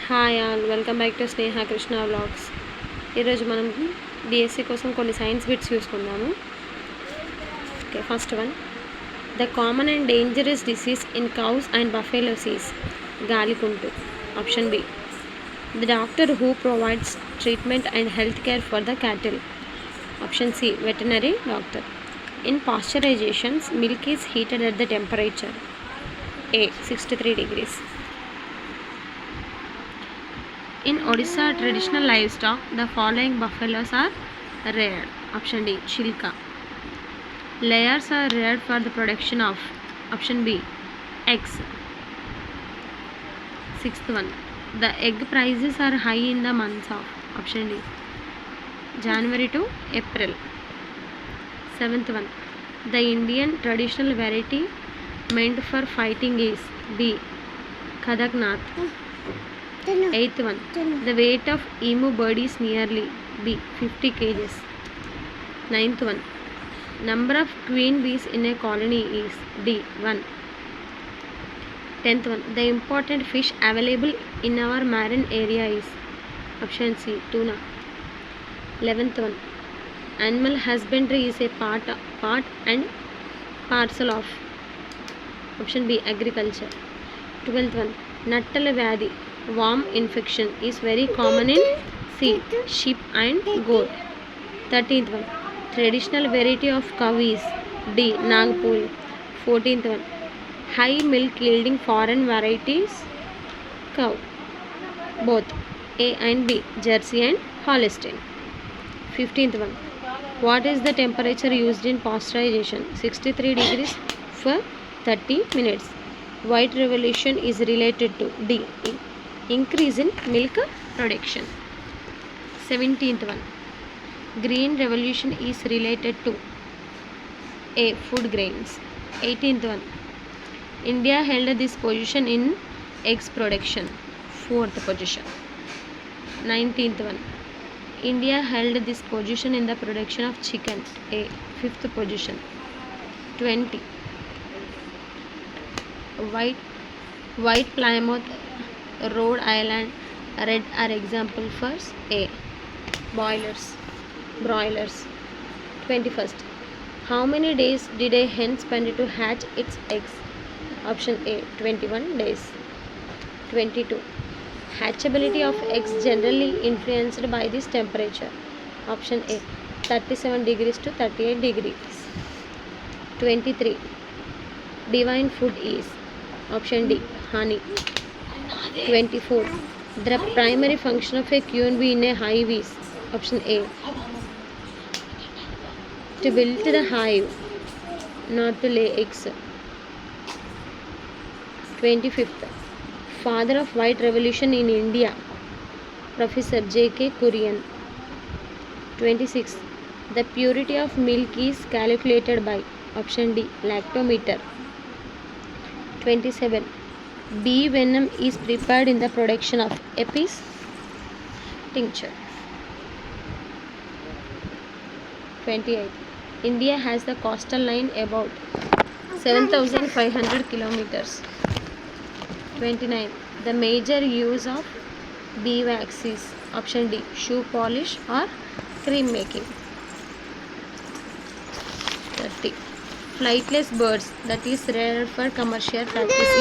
Hi all, welcome back to Sneha Krishna vlogs. ఈరోజు మనం DSC కోసం కొన్ని సైన్స్ బిట్స్ చూసుకుందాము. Okay, first one, the common and dangerous disease in cows and buffaloes is గాలికుంటు. Option B, the doctor who provides treatment and health care for the cattle. Option C, veterinary doctor. In pasteurizations milk is heated at the temperature A 63 degrees. In Odisha traditional livestock, the following buffaloes are reared. Option D, Chilka. Layers are reared for the production of. Option B, eggs. Sixth one, the egg prices are high in the months of. Option D, January to April. Seventh one, the Indian traditional variety meant for fighting is B, Kadaknath. Eighth one, the weight of emu bird is nearly B, 50 kgs. Ninth one, number of queen bees in a colony is D, 1. Tenth one, the important fish available in our marine area is option C, tuna. 11th one, animal husbandry is a part and parcel of. Option B, agriculture. 12th one, Nattal Vyadi, worm infection is very common in C, sheep and goat. 13th one, traditional variety of cow is D, Nagpuri. 14th one, high milk yielding foreign varieties cow, both A and B, Jersey and Holstein. 15th one, what is the temperature used in pasteurization? 63 degrees for 30 minutes. White revolution is related to D, increase in milk production. 17th one, green revolution is related to A, food grains. 18th one, India held this position in eggs production, 4th position. 19th one, India held this position in the production of chicken, A, 5th position. 20, white Plymouth, Rhode Island red are example for A, broilers. 21st, how many days did a hen spend to hatch its eggs? Option A, 21 days. 22, hatchability of eggs generally influenced by this temperature. Option A, 37 degrees to 38 degrees. 23, divine food is. Option D, honey. 24, the primary function of a queen bee in a hive is. Option A, to build the hive, not to lay eggs. 25th, father of white revolution in India, Professor J.K. Kurian. 26th, the purity of milk is calculated by. Option D, lactometer. 27, bee venom is prepared in the production of Apis tincture. 28, India has the coastal line about 7,500 kilometers. 29, the major use of beeswax is. Option D, shoe polish or cream making. 30, flightless birds that is rare for commercial practice.